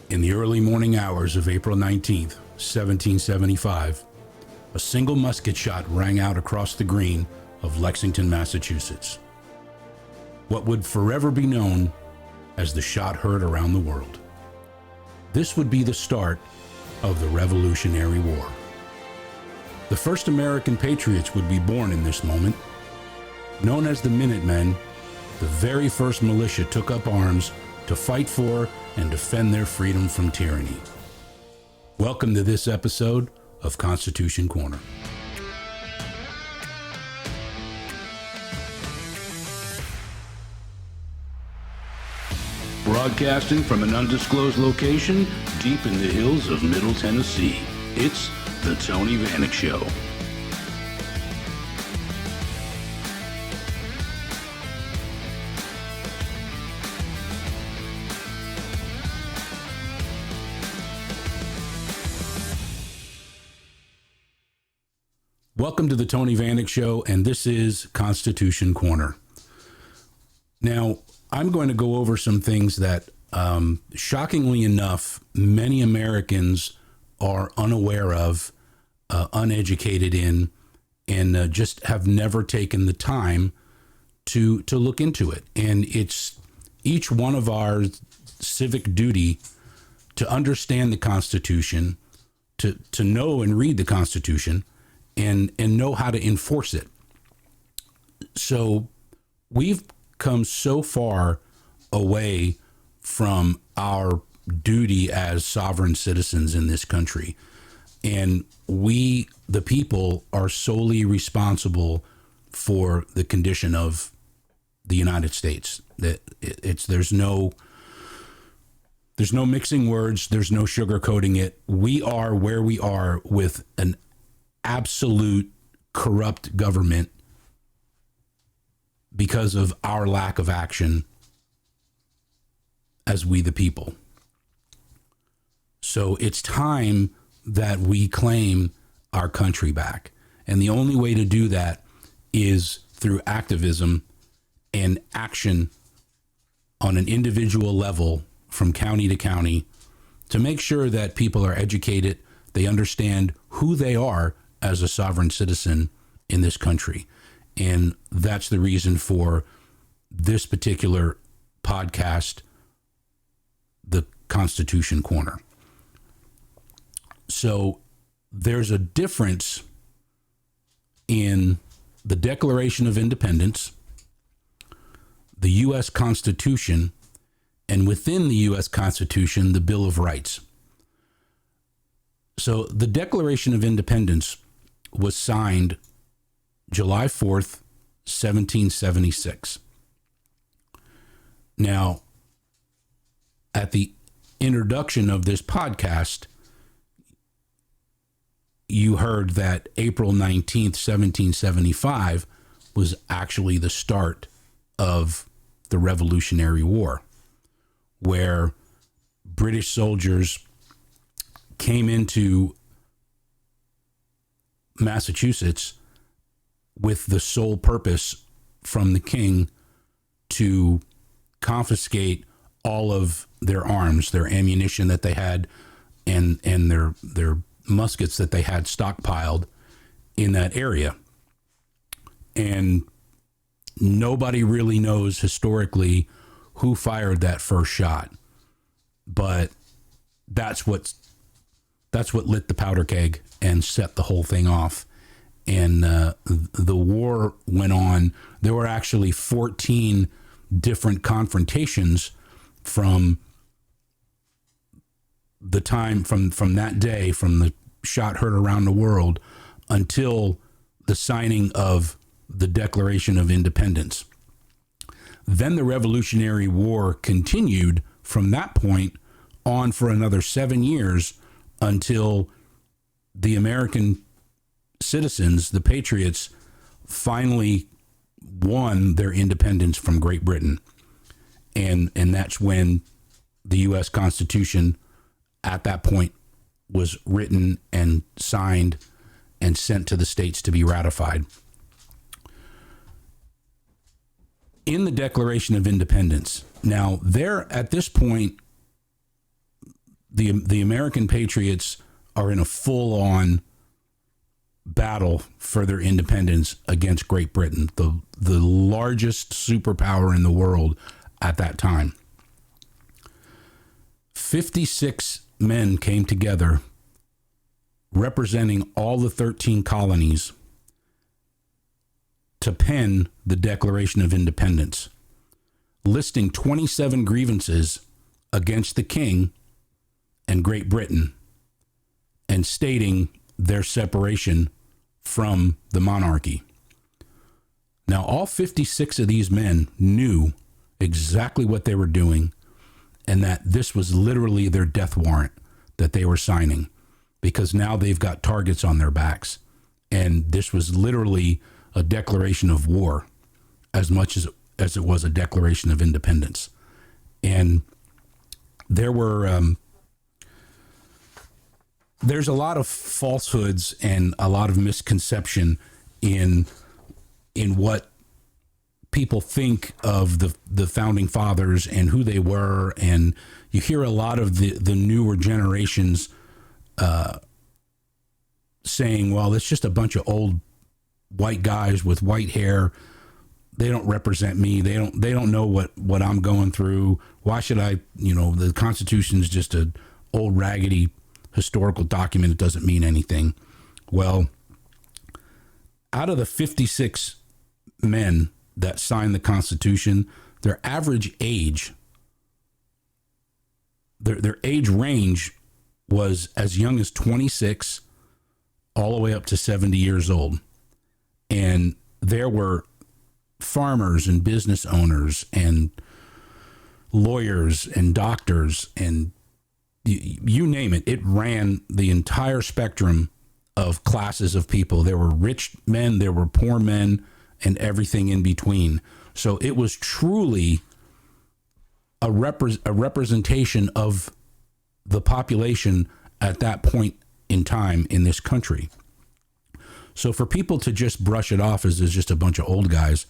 In the early morning hours of April 19th, 1775, a single musket shot rang out across the green of Lexington, Massachusetts. What would forever be known as the shot heard around the world. This would be the start of the Revolutionary War. The first American patriots would be born in this moment. Known as the Minutemen, the very first militia took up arms to fight for and defend their freedom from tyranny. Welcome to this episode of Constitution Corner. Broadcasting from an undisclosed location deep in the hills of Middle Tennessee, it's The Tony Vanek Show. Welcome to The Tony Vanek Show, and this is Constitution Corner. Now, I'm going to go over some things that, shockingly enough, many Americans are unaware of, uneducated in, and just have never taken the time to look into it. And it's each one of our civic duty to understand the Constitution, to know and read the Constitution, and know how to enforce it. So we've come so far away from our duty as sovereign citizens in this country. And we, the people, are solely responsible for the condition of the United States. There's no mixing words. There's no sugarcoating it. We are where we are with an absolute corrupt government because of our lack of action as we the people. So it's time that we claim our country back. And the only way to do that is through activism and action on an individual level from county to county to make sure that people are educated, they understand who they are as a sovereign citizen in this country. And that's the reason for this particular podcast, the Constitution Corner. So there's a difference in the Declaration of Independence, the U.S. Constitution, and within the U.S. Constitution, the Bill of Rights. So the Declaration of Independence was signed July 4th, 1776. Now, at the introduction of this podcast, you heard that April 19th, 1775 was actually the start of the Revolutionary War, where British soldiers came into Massachusetts with the sole purpose from the king to confiscate all of their arms, their ammunition that they had, and their muskets that they had stockpiled in that area. And nobody really knows historically who fired that first shot, but that's what lit the powder keg and set the whole thing off. And the war went on. There were actually 14 different confrontations from the time, from that day, from the shot heard around the world until the signing of the Declaration of Independence. Then the Revolutionary War continued from that point on for another 7 years until the American citizens, the patriots, finally won their independence from Great Britain. And that's when the U.S. Constitution at that point was written and signed and sent to the states to be ratified. In the Declaration of Independence, now there at this point, the American patriots are in a full-on battle for their independence against Great Britain, the largest superpower in the world at that time. 56 men came together representing all the 13 colonies to pen the Declaration of Independence, listing 27 grievances against the king and Great Britain and stating their separation from the monarchy. Now, all 56 of these men knew exactly what they were doing and that this was literally their death warrant that they were signing, because now they've got targets on their backs. And this was literally a declaration of war as much as it was a declaration of independence. And there were there's a lot of falsehoods and a lot of misconception in what people think of the founding fathers and who they were. And you hear a lot of the newer generations saying, well, it's just a bunch of old white guys with white hair. They don't represent me. They don't know what I'm going through. Why should I, the Constitution is just an old raggedy historical document. It doesn't mean anything. Well, out of the 56 men that signed the Constitution, their average age, their age range was as young as 26 all the way up to 70 years old. And there were farmers and business owners and lawyers and doctors and you name it. It ran the entire spectrum of classes of people. There were rich men, there were poor men, and everything in between. So it was truly a representation of the population at that point in time in this country. So for people to just brush it off as just a bunch of old guys,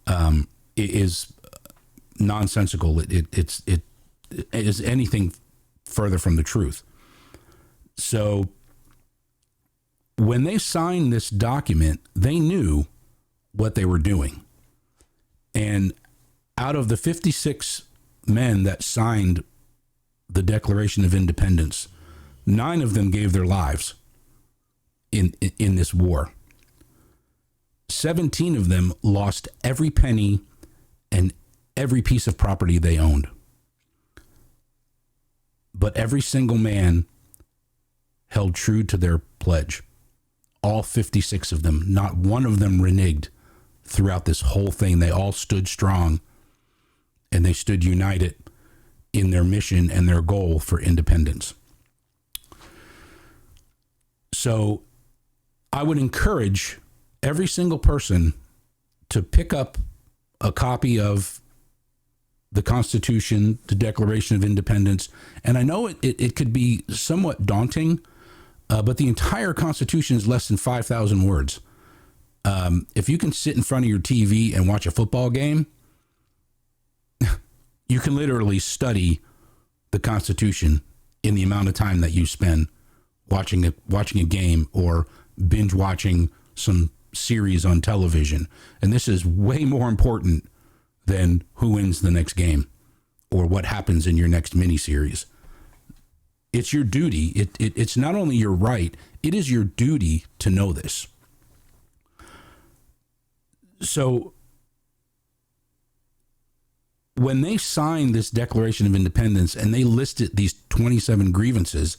it is nonsensical. It is anything further from the truth. So when they signed this document, they knew what they were doing. And out of the 56 men that signed the Declaration of Independence, 9 of them gave their lives in this war. 17 of them lost every penny and every piece of property they owned. But every single man held true to their pledge. All 56 of them, not one of them reneged throughout this whole thing. They all stood strong and they stood united in their mission and their goal for independence. So I would encourage every single person to pick up a copy of the Constitution, the Declaration of Independence. And I know it could be somewhat daunting, but the entire Constitution is less than 5,000 words. If you can sit in front of your TV and watch a football game, you can literally study the Constitution in the amount of time that you spend watching a game or binge watching some series on television. And this is way more important than who wins the next game or what happens in your next miniseries. It's your duty. It's not only your right, it is your duty to know this. So when they signed this Declaration of Independence and they listed these 27 grievances,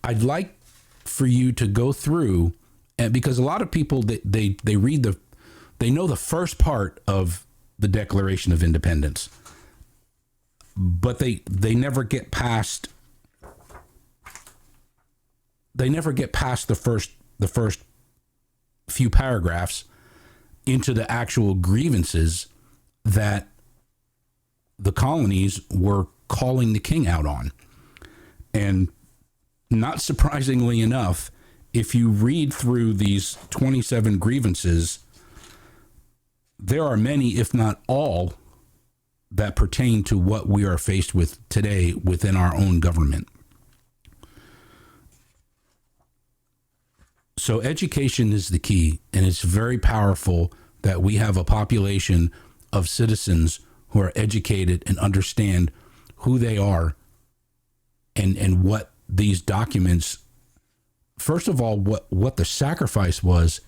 I'd like for you to go through, and because a lot of people, they read they know the first part of the Declaration of Independence, but they never get past the first few paragraphs into the actual grievances that the colonies were calling the king out on. And not surprisingly enough, if you read through these 27 grievances, there are many, if not all, that pertain to what we are faced with today within our own government. So education is the key, and it's very powerful that we have a population of citizens who are educated and understand who they are and what these documents, first of all, what the sacrifice was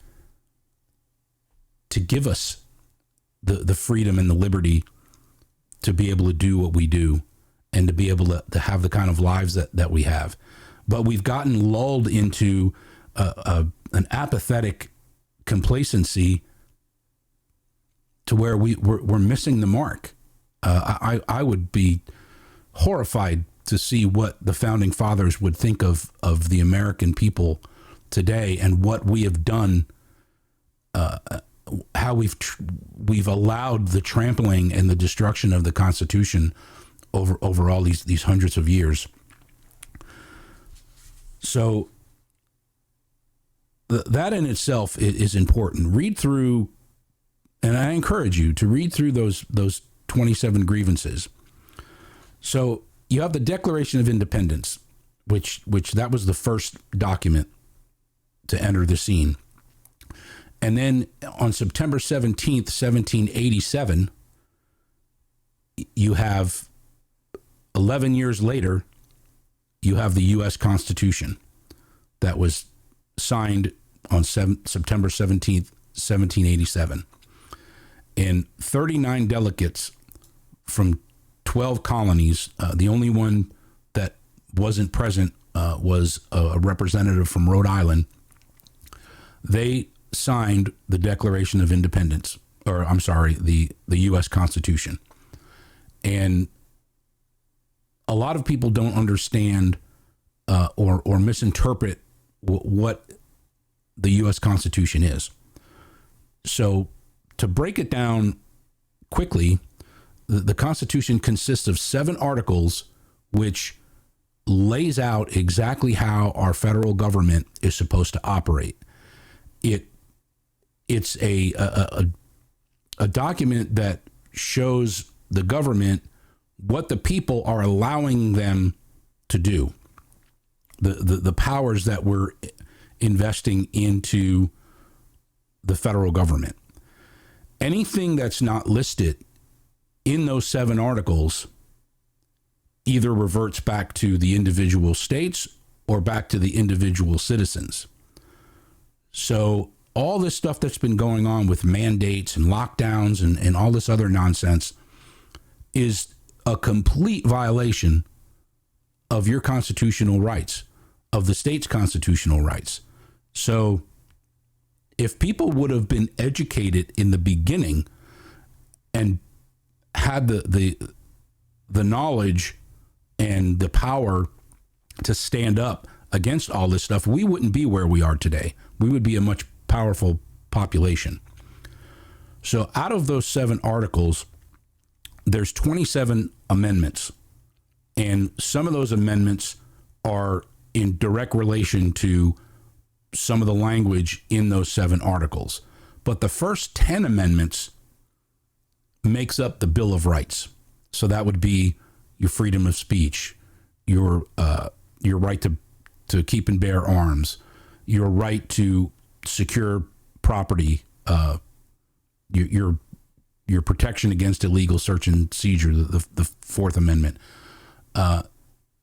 to give us the freedom and the liberty to be able to do what we do and to be able to have the kind of lives that we have. But we've gotten lulled into an apathetic complacency to where we're missing the mark. I would be horrified to see what the founding fathers would think of the American people today and what we have done, how we've allowed the trampling and the destruction of the Constitution over all these hundreds of years. So that in itself is important. Read through, and I encourage you to read through those 27 grievances. So you have the Declaration of Independence, which that was the first document to enter the scene. And then on September 17th, 1787, you have 11 years later, you have the U.S. Constitution that was signed on September 17th, 1787. And 39 delegates from 12 colonies, the only one that wasn't present was a representative from Rhode Island. They signed the Declaration of Independence, or I'm sorry, the U.S. Constitution. And a lot of people don't understand or misinterpret what the U.S. Constitution is. So to break it down quickly, the Constitution consists of 7 articles which lays out exactly how our federal government is supposed to operate. It's a document that shows the government what the people are allowing them to do, the powers that we're investing into the federal government. Anything that's not listed in those 7 articles either reverts back to the individual states or back to the individual citizens. So all this stuff that's been going on with mandates and lockdowns and all this other nonsense is a complete violation of your constitutional rights, of the state's constitutional rights. So if people would have been educated in the beginning and had the knowledge and the power to stand up against all this stuff, we wouldn't be where we are today. We would be a much powerful population. So out of those 7 articles, there's 27 amendments. And some of those amendments are in direct relation to some of the language in those 7 articles. But the first 10 amendments makes up the Bill of Rights. So that would be your freedom of speech, your right to keep and bear arms, your right to secure property, your protection against illegal search and seizure, the Fourth Amendment.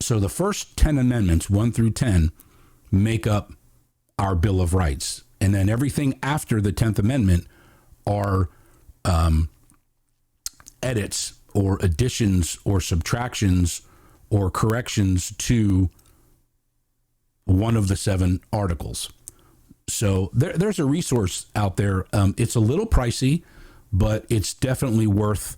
So the first 10 amendments, 1 through 10, make up our Bill of Rights. And then everything after the 10th Amendment are edits or additions or subtractions or corrections to one of the 7 articles. So there's a resource out there. It's a little pricey, but it's definitely worth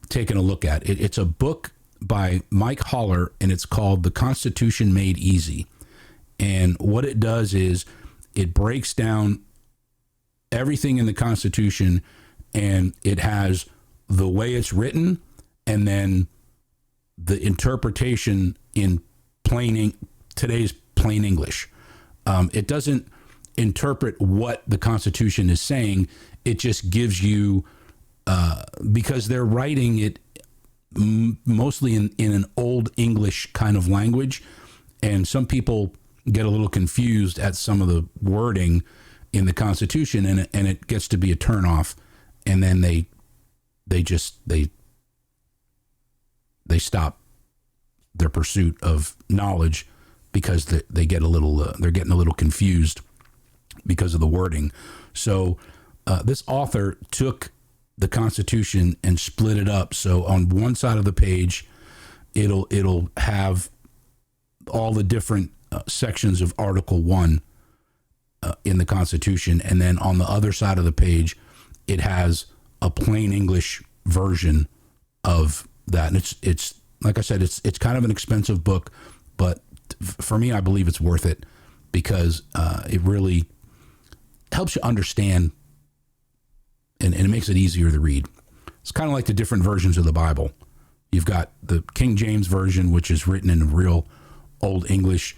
taking a look at. It's a book by Mike Haller, and it's called The Constitution Made Easy. And what it does is it breaks down everything in the Constitution, and it has the way it's written and then the interpretation in today's plain English. It doesn't interpret what the Constitution is saying. It just gives you, because they're writing it mostly in an old English kind of language, and some people get a little confused at some of the wording in the Constitution, and it gets to be a turnoff, and then they stop their pursuit of knowledge because they get a little they're getting a little confused because of the wording. So this author took the Constitution and split it up. So on one side of the page, it'll have all the different sections of Article 1 in the Constitution, and then on the other side of the page, it has a plain English version of that. And it's like I said, it's kind of an expensive book, but for me, I believe it's worth it because it really helps you understand, and it makes it easier to read. It's kind of like the different versions of the Bible. You've got the King James Version, which is written in real Old English,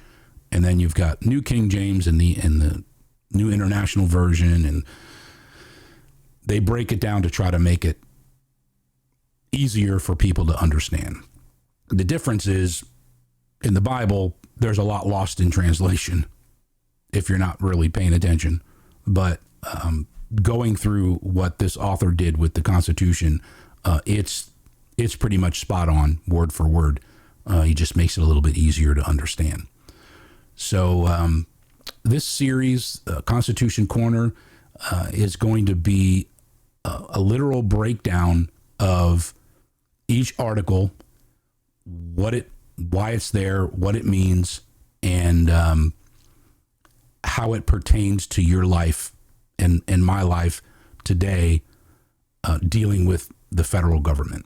and then you've got New King James and the New International Version, and they break it down to try to make it easier for people to understand. The difference is, in the Bible, there's a lot lost in translation if you're not really paying attention. But going through what this author did with the Constitution, it's pretty much spot on, word for word. He just makes it a little bit easier to understand. So this series, Constitution Corner, is going to be a literal breakdown of each article, why it's there, what it means, and how it pertains to your life and my life today, dealing with the federal government.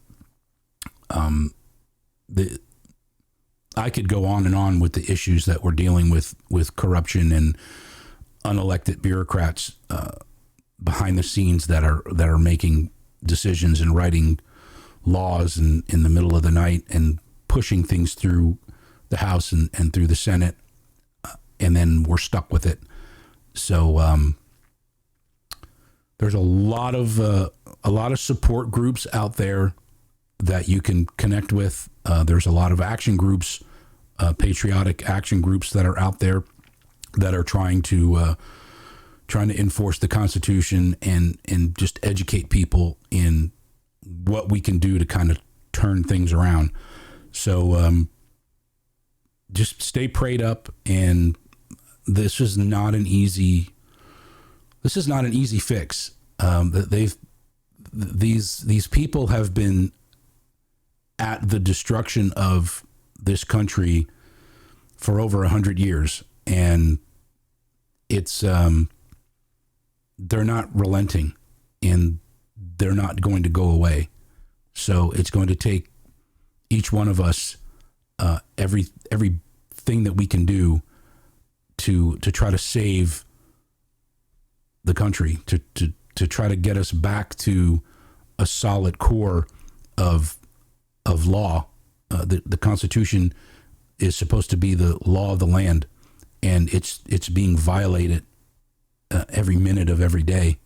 I could go on and on with the issues that we're dealing with corruption and unelected bureaucrats behind the scenes that are making decisions and writing laws in the middle of the night and pushing things through the House and through the Senate, and then we're stuck with it. So there's a lot of support groups out there that you can connect with. There's a lot of action groups, patriotic action groups that are out there that are trying to enforce the Constitution and just educate people in what we can do to kind of turn things around. So just stay prayed up, and this is not an easy fix. These people have been at the destruction of this country for over 100 years, and it's they're not relenting, and they're not going to go away. So it's going to take each one of us everything that we can do to try to save the country, to try to get us back to a solid core of law. The Constitution is supposed to be the law of the land, and it's being violated every minute of every day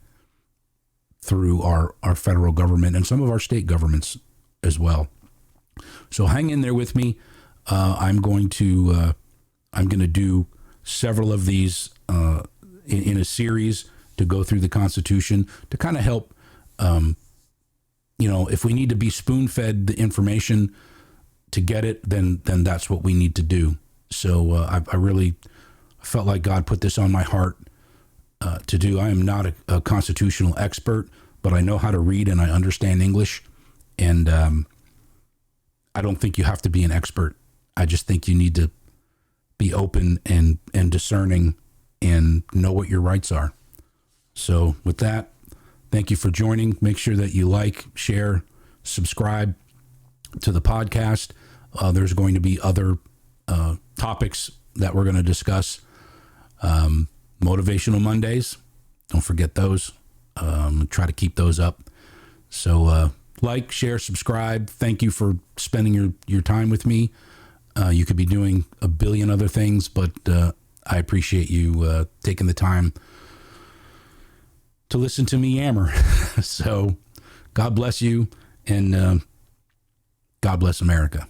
through our federal government and some of our state governments as well. So hang in there with me. I'm going to do several of these in a series to go through the Constitution to kind of help. If we need to be spoon-fed the information to get it, then that's what we need to do. So I really felt like God put this on my heart to do. I am not a constitutional expert, but I know how to read and I understand English. And I don't think you have to be an expert. I just think you need to be open and discerning and know what your rights are. So with that, thank you for joining. Make sure that you like, share, subscribe to the podcast. There's going to be other topics that we're going to discuss. Motivational Mondays. Don't forget those. Try to keep those up. So like, share, subscribe. Thank you for spending your time with me. You could be doing a billion other things, but I appreciate you taking the time to listen to me yammer. So God bless you, and God bless America.